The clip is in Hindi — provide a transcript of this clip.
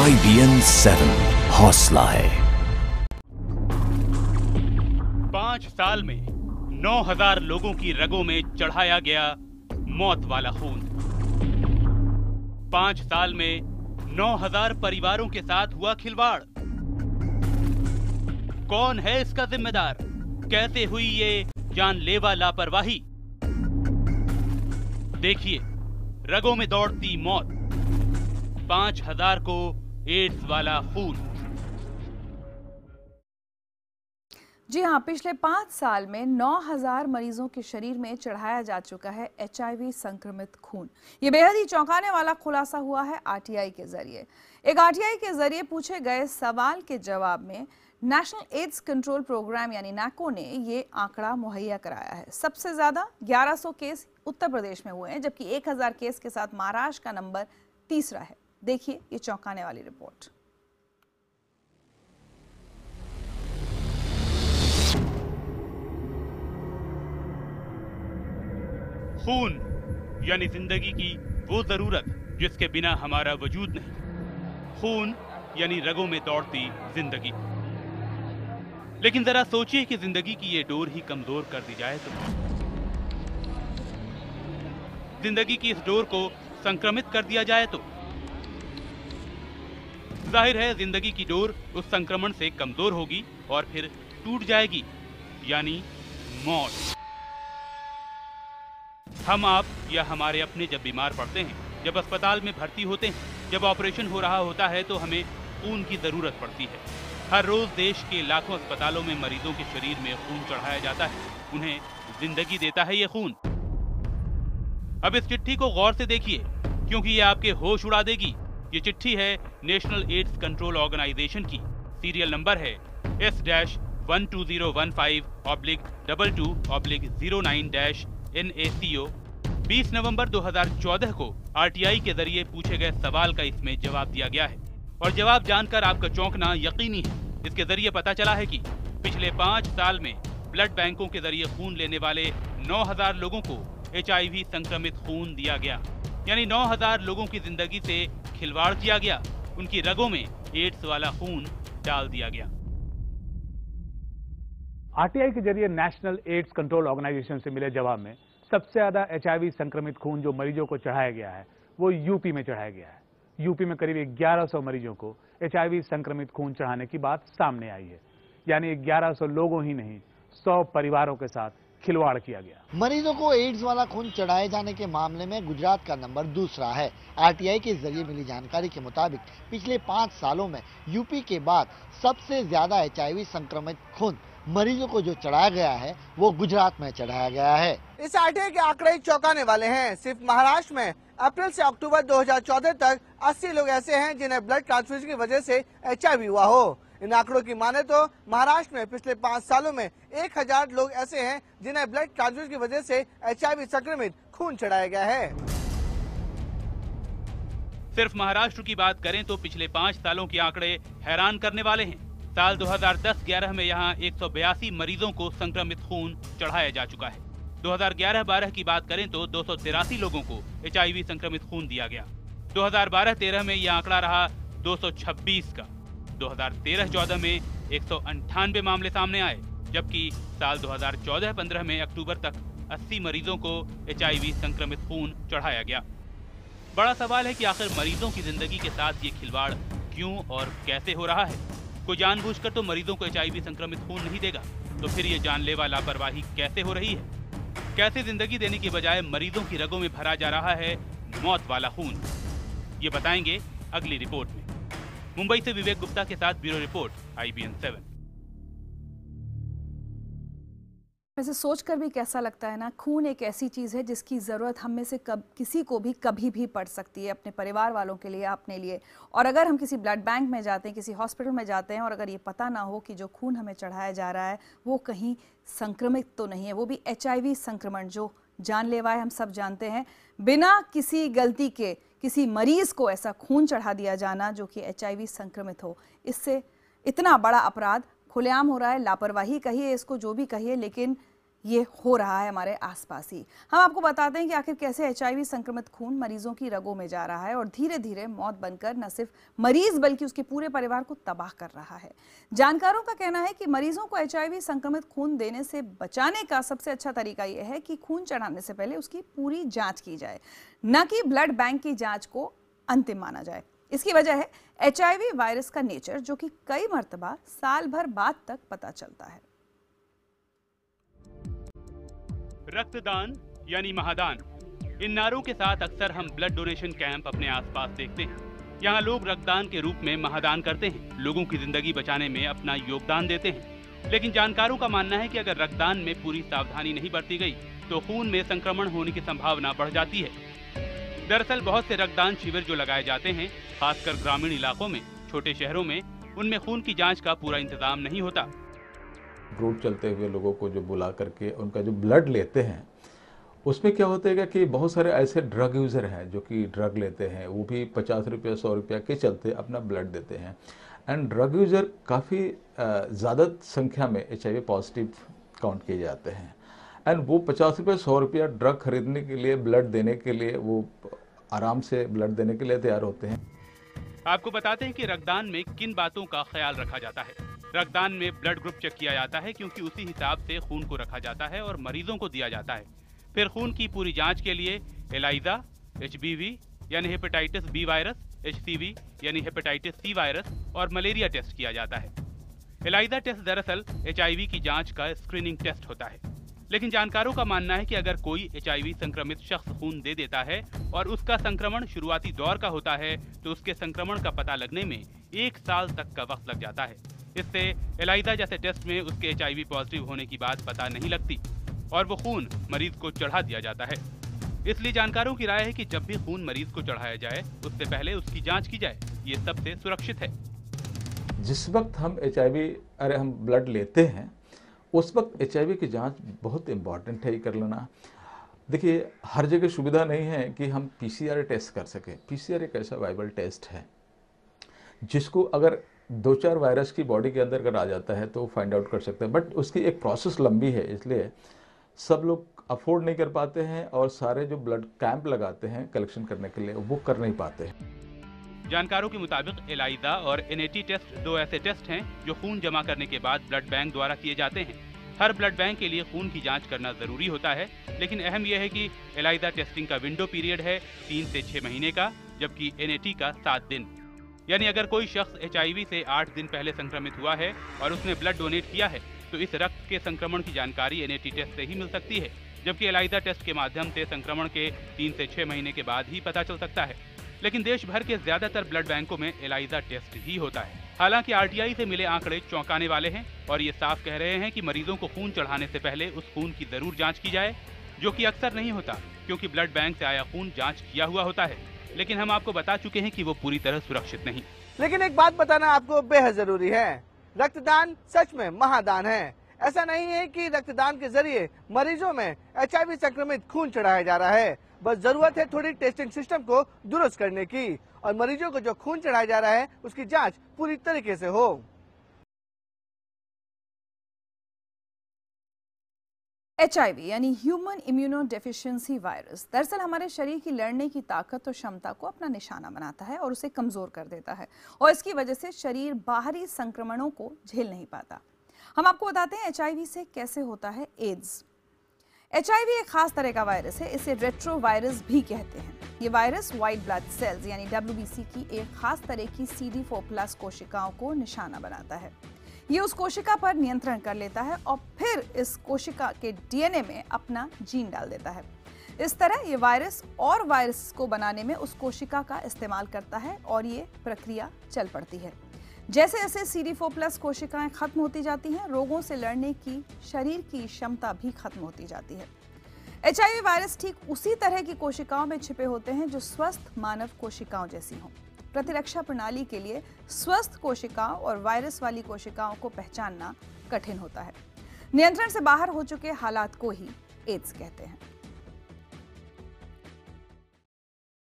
IBN 7 हौसला है। 5 साल में 9000 लोगों की रगों में चढ़ाया गया मौत वाला खून। 5 साल में 9000 परिवारों के साथ हुआ खिलवाड़। कौन है इसका जिम्मेदार? कैसे हुई ये जानलेवा लापरवाही? देखिए, रगों में दौड़ती मौत, 5000 को एड्स वाला खून। जी हाँ, पिछले 5 साल में 9000 मरीजों के शरीर में चढ़ाया जा चुका है HIV संक्रमित खून। ये बेहद ही चौंकाने वाला खुलासा हुआ है RTI के जरिए। एक RTI के जरिए पूछे गए सवाल के जवाब में नेशनल एड्स कंट्रोल प्रोग्राम यानी NACO ने ये आंकड़ा मुहैया कराया है। सबसे ज्यादा 1100 केस उत्तर प्रदेश में हुए हैं, जबकि 1000 केस के साथ महाराष्ट्र का नंबर तीसरा है। देखिए ये चौंकाने वाली रिपोर्ट। खून यानी जिंदगी की वो जरूरत जिसके बिना हमारा वजूद नहीं। खून यानी रगों में दौड़ती जिंदगी। लेकिन जरा सोचिए कि जिंदगी की ये डोर ही कमजोर कर दी जाए तो। जिंदगी की इस डोर को संक्रमित कर दिया जाए तो। जाहिर है जिंदगी की डोर उस संक्रमण से कमजोर होगी और फिर टूट जाएगी, यानी मौत। हम आप या हमारे अपने जब बीमार पड़ते हैं, जब अस्पताल में भर्ती होते हैं, जब ऑपरेशन हो रहा होता है तो हमें खून की जरूरत पड़ती है। हर रोज देश के लाखों अस्पतालों में मरीजों के शरीर में खून चढ़ाया जाता है। उन्हें जिंदगी देता है ये खून। अब इस चिट्ठी को गौर से देखिए, क्योंकि ये आपके होश उड़ा देगी। ये चिट्ठी है नेशनल एड्स कंट्रोल ऑर्गेनाइजेशन की। सीरियल नंबर है S-12015-22-22-09-NACO। 20 नवंबर 2014 को RTI के जरिए पूछे गए सवाल का इसमें जवाब दिया गया है। और जवाब जानकर आपका चौंकना यकीनी है। इसके जरिए पता चला है कि पिछले 5 साल में ब्लड बैंकों के जरिए खून लेने वाले 9000 लोगों को HIV संक्रमित खून दिया गया, यानी 9000 लोगों की जिंदगी से खिलवाड़ किया गया। उनकी रगों में एड्स वाला खून डाल दिया गया। RTI के जरिए नेशनल एड्स कंट्रोल ऑर्गेनाइजेशन से मिले जवाब में सबसे ज्यादा HIV संक्रमित खून जो मरीजों को चढ़ाया गया है वो यूपी में चढ़ाया गया है। यूपी में करीब 1100 मरीजों को HIV संक्रमित खून चढ़ाने की बात सामने आई है, यानी 1100 लोगों ही नहीं 100 परिवारों के साथ खिलवाड़ किया गया। मरीजों को एड्स वाला खून चढ़ाए जाने के मामले में गुजरात का नंबर दूसरा है। RTI के जरिए मिली जानकारी के मुताबिक पिछले 5 सालों में यूपी के बाद सबसे ज्यादा HIV संक्रमित खून मरीजों को जो चढ़ाया गया है वो गुजरात में चढ़ाया गया है। इस RTI के आंकड़े चौंकाने वाले हैं। सिर्फ महाराष्ट्र में अप्रैल से अक्टूबर 2014 तक 80 लोग ऐसे हैं जिन्हें ब्लड ट्रांसफ्यूजन की वजह से HIV हुआ हो। इन आंकड़ों की माने तो महाराष्ट्र में पिछले 5 सालों में 1000 लोग ऐसे हैं जिन्हें ब्लड ट्रांसफ्यूजन की वजह से HIV संक्रमित खून चढ़ाया गया है। सिर्फ महाराष्ट्र की बात करें तो पिछले 5 सालों के आंकड़े हैरान करने वाले हैं। साल 2010-11 में यहाँ 182 मरीजों को संक्रमित खून चढ़ाया जा चुका है। 2011-12 की बात करें तो 283 लोगों को HIV संक्रमित खून दिया गया। 2012-13 में यह आंकड़ा रहा 226 का। 2013-14 में 198 मामले सामने आए, जबकि साल 2014-15 में अक्टूबर तक 80 मरीजों को HIV संक्रमित खून चढ़ाया गया। बड़ा सवाल है कि आखिर मरीजों की जिंदगी के साथ ये खिलवाड़ क्यों और कैसे हो रहा है। कोई जानबूझकर तो मरीजों को HIV संक्रमित खून नहीं देगा, तो फिर ये जानलेवा लापरवाही कैसे हो रही है? कैसे जिंदगी देने की बजाय मरीजों की रगों में भरा जा रहा है मौत वाला खून? ये बताएंगे अगली रिपोर्ट में। मुंबई से विवेक गुप्ता के साथ ब्यूरो रिपोर्ट IBN 7। वैसे सोचकर भी कैसा लगता है ना, खून एक ऐसी चीज़ है जिसकी ज़रूरत हम में से किसी को भी कभी भी पड़ सकती है, अपने परिवार वालों के लिए, अपने लिए। और अगर हम किसी ब्लड बैंक में जाते हैं, किसी हॉस्पिटल में जाते हैं और अगर ये पता ना हो कि जो खून हमें चढ़ाया जा रहा है वो कहीं संक्रमित तो नहीं है, वो भी HIV संक्रमण जो जानलेवा है, हम सब जानते हैं, बिना किसी गलती के किसी मरीज को ऐसा खून चढ़ा दिया जाना जो कि HIV संक्रमित हो, इससे इतना बड़ा अपराध खुलेआम हो रहा है। लापरवाही कहिए इसको, जो भी कहिए, लेकिन ये हो रहा है हमारे आसपास ही। हम आपको बताते हैं कि आखिर कैसे एचआईवी संक्रमित खून मरीजों की रगों में जा रहा है और धीरे धीरे मौत बनकर न सिर्फ मरीज बल्कि उसके पूरे परिवार को तबाह कर रहा है। जानकारों का कहना है कि मरीजों को एचआईवी संक्रमित खून देने से बचाने का सबसे अच्छा तरीका यह है कि खून चढ़ाने से पहले उसकी पूरी जांच की जाए, न कि ब्लड बैंक की जांच को अंतिम माना जाए। इसकी वजह है एचआईवी वायरस का नेचर, जो कि कई मर्तबा साल भर बाद तक पता चलता है। रक्तदान यानी महादान, इन नारों के साथ अक्सर हम ब्लड डोनेशन कैंप अपने आसपास देखते हैं। यहाँ लोग रक्तदान के रूप में महादान करते हैं, लोगों की जिंदगी बचाने में अपना योगदान देते हैं। लेकिन जानकारों का मानना है कि अगर रक्तदान में पूरी सावधानी नहीं बरती गई तो खून में संक्रमण होने की संभावना बढ़ जाती है। दरअसल बहुत से रक्तदान शिविर जो लगाए जाते हैं, खासकर ग्रामीण इलाकों में, छोटे शहरों में, उनमें खून की जाँच का पूरा इंतजाम नहीं होता। रूट चलते हुए लोगों को जो बुला करके उनका जो ब्लड लेते हैं, उसमें क्या होता है कि बहुत सारे ऐसे ड्रग यूज़र हैं जो कि ड्रग लेते हैं, वो भी 50 रुपये 100 रुपये के चलते अपना ब्लड देते हैं। एंड ड्रग यूज़र काफ़ी ज़्यादा संख्या में HIV पॉजिटिव काउंट किए जाते हैं। एंड वो 50 रुपये 100 रुपया ड्रग खरीदने के लिए, ब्लड देने के लिए, वो आराम से ब्लड देने के लिए तैयार होते हैं। आपको बताते हैं कि रक्तदान में किन बातों का ख्याल रखा जाता है। रक्तदान में ब्लड ग्रुप चेक किया जाता है, क्योंकि उसी हिसाब से खून को रखा जाता है और मरीजों को दिया जाता है। फिर खून की पूरी जांच के लिए एलाइजा, HBV यानी हेपेटाइटिस बी वायरस, HCV यानी हेपेटाइटिस सी वायरस और मलेरिया टेस्ट किया जाता है। एलाइजा टेस्ट दरअसल HIV की जांच का स्क्रीनिंग टेस्ट होता है। लेकिन जानकारों का मानना है कि अगर कोई HIV संक्रमित शख्स खून दे देता है और उसका संक्रमण शुरुआती दौर का होता है तो उसके संक्रमण का पता लगने में 1 साल तक का वक्त लग जाता है। इससे एलाइजा जैसे टेस्ट में उसके HIV पॉजिटिव होने की बात पता नहीं लगती और वो खून मरीज को चढ़ा दिया जाता है। इसलिए जानकारों की राय है कि जब भी खून मरीज को चढ़ाया जाए उससे पहले उसकी जांच की जाए, ये सबसे सुरक्षित है। जिस वक्त हम हम ब्लड लेते हैं, उस वक्त HIV की जांच बहुत इम्पॉर्टेंट है, ये कर लेना। देखिए, हर जगह सुविधा नहीं है कि हम PCR टेस्ट कर सकें। PCR एक ऐसा वाइबल टेस्ट है जिसको अगर 2-4 वायरस की बॉडी के अंदर अगर आ जाता है तो फाइंड आउट कर सकते हैं, बट उसकी एक प्रोसेस लंबी है, इसलिए सब लोग अफोर्ड नहीं कर पाते हैं और सारे जो ब्लड कैंप लगाते हैं कलेक्शन करने के लिए, वो कर नहीं पाते हैं। जानकारों के मुताबिक एलाइजा और NAT टेस्ट 2 ऐसे टेस्ट हैं जो खून जमा करने के बाद ब्लड बैंक द्वारा किए जाते हैं। हर ब्लड बैंक के लिए खून की जांच करना जरूरी होता है, लेकिन अहम यह है कि एलाइजा टेस्टिंग का विंडो पीरियड है 3 से 6 महीने का, जबकि NAT का 7 दिन। यानी अगर कोई शख्स HIV से 8 दिन पहले संक्रमित हुआ है और उसने ब्लड डोनेट किया है तो इस रक्त के संक्रमण की जानकारी NAT टेस्ट से ही मिल सकती है, जबकि एलाइजा टेस्ट के माध्यम से संक्रमण के 3 से 6 महीने के बाद ही पता चल सकता है। लेकिन देश भर के ज्यादातर ब्लड बैंकों में एलाइजा टेस्ट ही होता है। हालांकि RTI से मिले आंकड़े चौंकाने वाले हैं और ये साफ कह रहे हैं कि मरीजों को खून चढ़ाने से पहले उस खून की जरूर जांच की जाए, जो कि अक्सर नहीं होता क्योंकि ब्लड बैंक से आया खून जांच किया हुआ होता है। लेकिन हम आपको बता चुके हैं कि वो पूरी तरह सुरक्षित नहीं। लेकिन एक बात बताना आपको बेहद जरूरी है, रक्तदान सच में महादान है। ऐसा नहीं है कि रक्तदान के जरिए मरीजों में HIV संक्रमित खून चढ़ाया जा रहा है, बस जरूरत है थोड़ी टेस्टिंग सिस्टम को दुरुस्त करने की और मरीजों को जो खून चढ़ाया जा रहा है उसकी जांच पूरी तरीके से हो। HIV यानी ह्यूमन इम्यूनो डेफिशिएंसी वायरस दरअसल हमारे शरीर की लड़ने की ताकत और क्षमता को अपना निशाना बनाता है और उसे कमजोर कर देता है और इसकी वजह से शरीर बाहरी संक्रमणों को झेल नहीं पाता। हम आपको बताते हैं HIV से कैसे होता है एड्स। HIV एक खास तरह का वायरस है, इसे रेट्रो वायरस भी कहते हैं। ये वायरस व्हाइट ब्लड सेल्स यानी WBC की एक खास तरह की CD4+ कोशिकाओं को निशाना बनाता है। ये उस कोशिका पर नियंत्रण कर लेता है और फिर इस कोशिका के DNA में अपना जीन डाल देता है। इस तरह ये वायरस और वायरस को बनाने में उस कोशिका का इस्तेमाल करता है और ये प्रक्रिया चल पड़ती है। जैसे जैसे CD4+ कोशिकाएं खत्म होती जाती हैं, रोगों से लड़ने की शरीर की क्षमता भी खत्म होती जाती है। HIV वायरस ठीक उसी तरह की कोशिकाओं में छिपे होते हैं जो स्वस्थ मानव कोशिकाओं जैसी हों। प्रतिरक्षा प्रणाली के लिए स्वस्थ कोशिकाओं और वायरस वाली कोशिकाओं को पहचानना कठिन होता है। नियंत्रण से बाहर हो चुके हालात को ही एड्स कहते हैं।